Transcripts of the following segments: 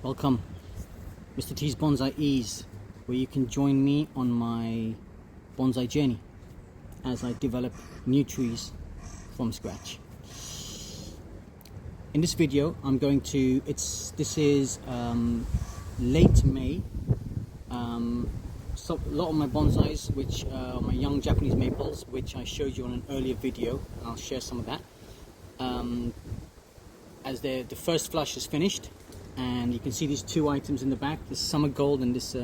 Welcome, Mr. T's Bonsai-ease, where you can join me on my bonsai journey as I develop new trees from scratch. In this video, I'm going to, this is late May. So a lot of my bonsais, which are my young Japanese maples, which I showed you on an earlier video, and I'll share some of that. As the first flush is finished, and you can see these two items in the back, this summer gold and this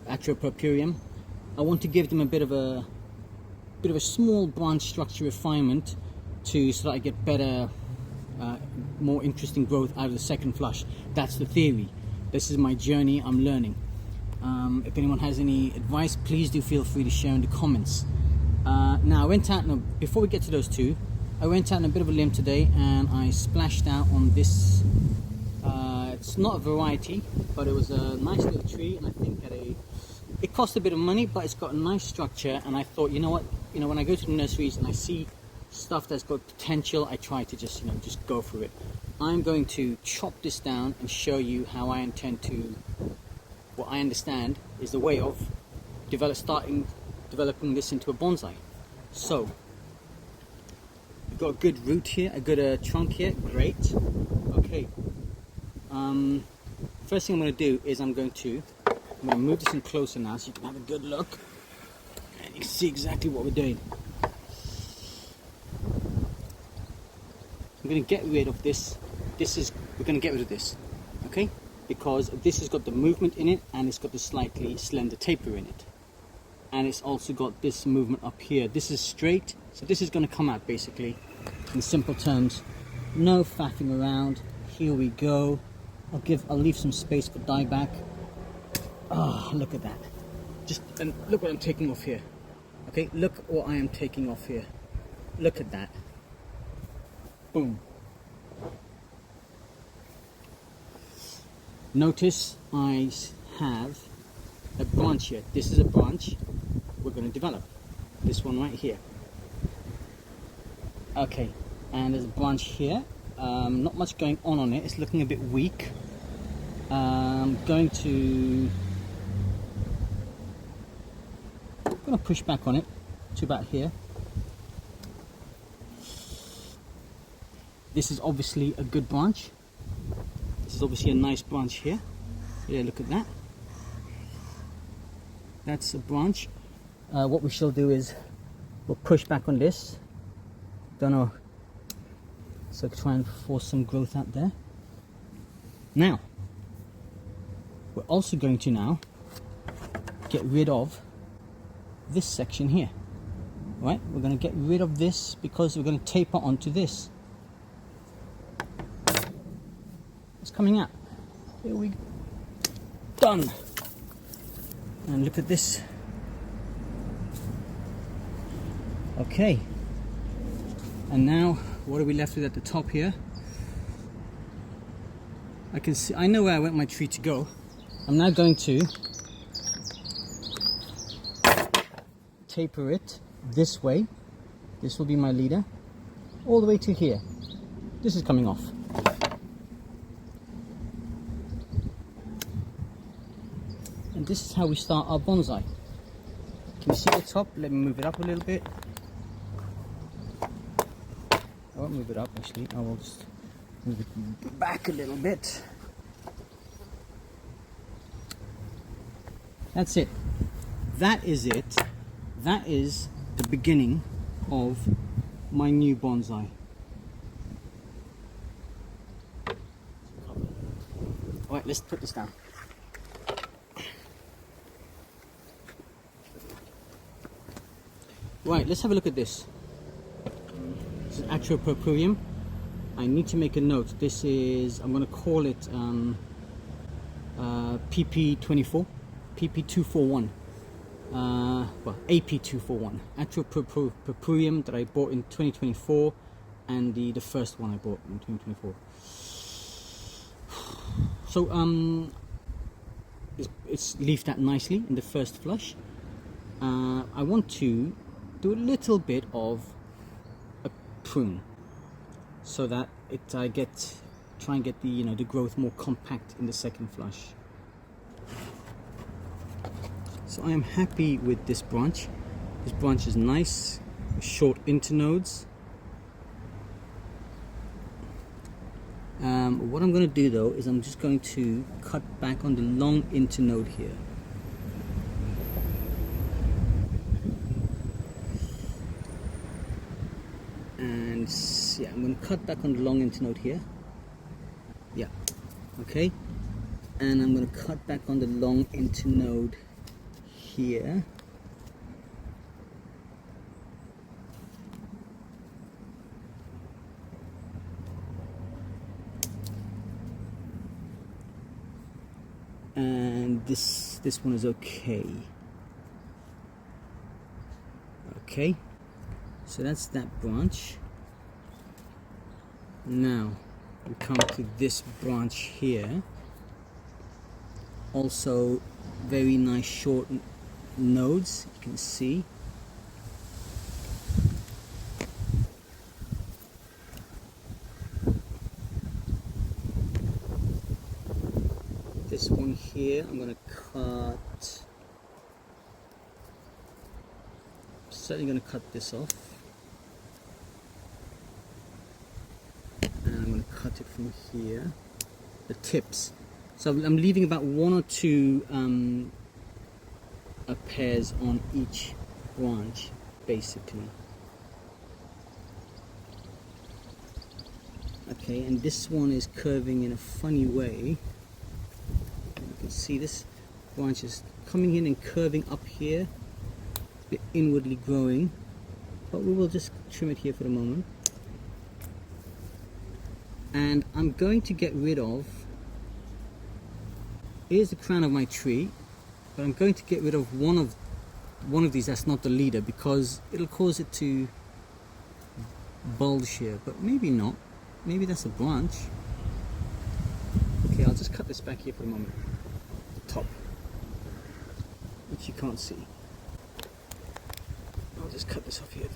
purpureum. I want to give them a bit of a small branch structure refinement so that I get better, more interesting growth out of the second flush. That's the theory. This is my journey. I'm learning. If anyone has any advice, please do feel free to share in the comments. Now I went out, before we get to those two, I went out on a bit of a limb today and I splashed out on this. It's not a variety, but it was a nice little tree, and I think it cost a bit of money, but it's got a nice structure. And I thought, you know what, when I go to the nurseries and I see stuff that's got potential, I try to just go for it. I'm going to chop this down and show you how I intend to, what I understand is the way of developing this into a bonsai. So we've got a good root here, a good trunk here. Great. Okay. First thing I'm going to do is I'm going to move this in closer now so you can have a good look and you see exactly what we're doing. I'm going to get rid of this. We're going to get rid of this, okay? Because this has got the movement in it, and it's got the slightly slender taper in it, and it's also got this movement up here. This is straight, so this is going to come out basically in simple terms. No faffing around. Here we go. I'll leave some space for dieback. Oh, look at that. And look what I'm taking off here. Okay, look what I am taking off here. Look at that. Boom. Notice I have a branch here. This is a branch we're going to develop. This one right here. Okay, and there's a branch here. Not much going on it. It's looking a bit weak. I'm going to push back on it to about here. This is obviously a good branch. This is obviously a nice branch here. Yeah, look at that. That's a branch. What we shall do is we'll push back on this. Don't know. So try and force some growth out there. Now, we're also going to now get rid of this section here. Right? We're going to get rid of this because we're going to taper onto this. It's coming out. Here we go. Done. And look at this. Okay. And now, what are we left with at the top here? I can see. I know where I want my tree to go. I'm now going to taper it this way. This will be my leader, all the way to here. This is coming off. And this is how we start our bonsai. Can you see the top? Let me move it up a little bit. I won't move it up actually, I will just move it back a little bit. That's it. That is it. That is the beginning of my new bonsai. Alright, let's put this down. Right, let's have a look at this. This is actual purpureum. I need to make a note. This is, I'm going to call it PP241. Well, AP241. Actual purpureum that I bought in 2024, and the first one I bought in 2024. So it's leafed out nicely in the first flush. I want to do a little bit of a prune so that I get try and get the, you know, the growth more compact in the second flush. So I am happy with this branch. This branch is nice, short internodes. What I'm going to do though is I'm just going to cut back on the long internode here. And yeah, I'm going to cut back on the long internode here. Yeah, okay. And I'm going to cut back on the long internode here. And this one is okay. Okay, so that's that branch. Now we come to this branch here. Also very nice short nodes, you can see. This one here, I'm going to cut, certainly going to cut this off, and I'm going to cut it from here, the tips. So I'm leaving about 1 or 2 pairs on each branch, basically. Okay, and this one is curving in a funny way. You can see this branch is coming in and curving up here, a bit inwardly growing, but we will just trim it here for the moment. And I'm going to get rid of, here's the crown of my tree, but I'm going to get rid of one of these that's not the leader, because it'll cause it to bulge here, but maybe not. Maybe that's a branch. Okay, I'll just cut this back here for a moment. Top, which you can't see. I'll just cut this off here.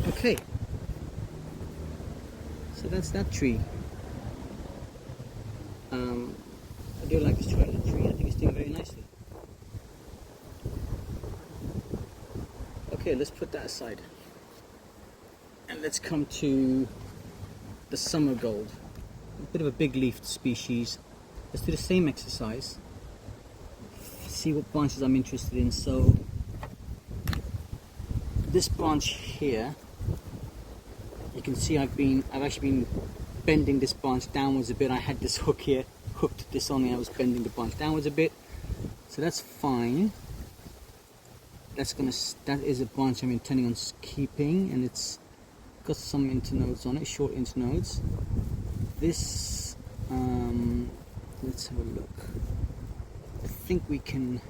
Okay, so that's that tree. I do like this tree. I think it's doing very nicely. Okay, let's put that aside. And let's come to the summer gold. A bit of a big leafed species. Let's do the same exercise. See what branches I'm interested in. So this branch here, you can see I've actually been bending this branch downwards a bit. I had this hook here, hooked this on, and I was bending the branch downwards a bit. So that's fine. That is a branch I'm intending on keeping, and it's got some internodes on it, short internodes. This, let's have a look. I think we can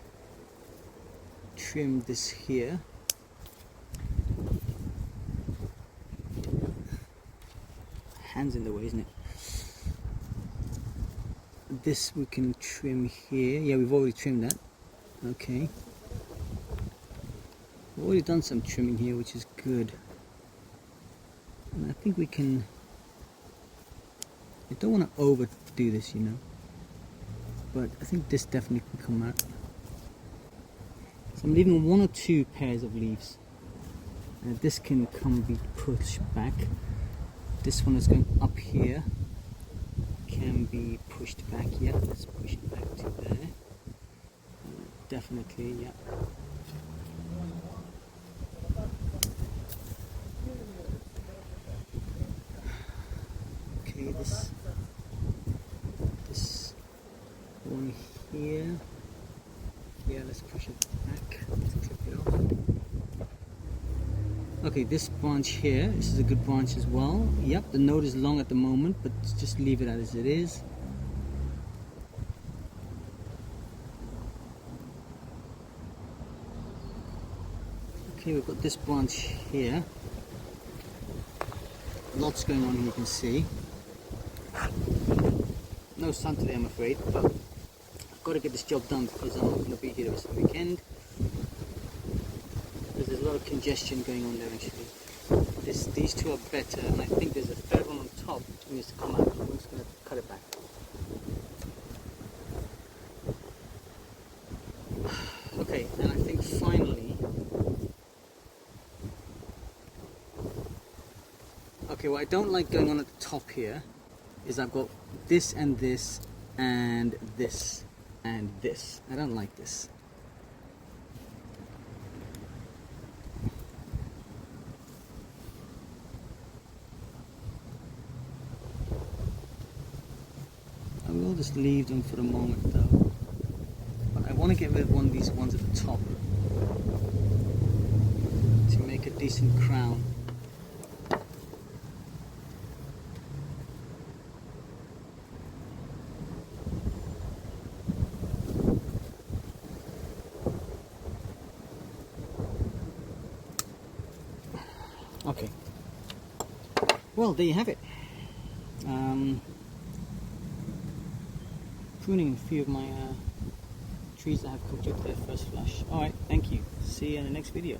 trim this here. Hands in the way, isn't it? This we can trim here. Yeah, we've already trimmed that. Okay. We've already done some trimming here, which is good. And I think we can, I don't want to overdo this, you know, but I think this definitely can come out. So I'm leaving 1 or 2 pairs of leaves. This can be pushed back. This one is going up here, can be pushed back. Yeah, let's push it back to there. Definitely, yeah. Okay, this one here. Yeah, let's push it back. Let's clip it off. Okay, this branch here, this is a good branch as well. Yep, the node is long at the moment, but just leave it as it is. Okay, we've got this branch here. Lots going on here, you can see. No sun today, I'm afraid, but I've got to get this job done because I'm not going to be here the rest of the weekend. There's a lot of congestion going on there actually. These two are better, and I think there's a third one on top that needs to come out. I'm just going to cut it back. Okay, and I think finally, okay, what I don't like going on at the top here is I've got this and this and this and this. I don't like this. I will just leave them for the moment though. But I want to get rid of one of these ones at the top to make a decent crown. Okay, well there you have it. Pruning a few of my trees that have cooked up their first flush. Alright, thank you. See you in the next video.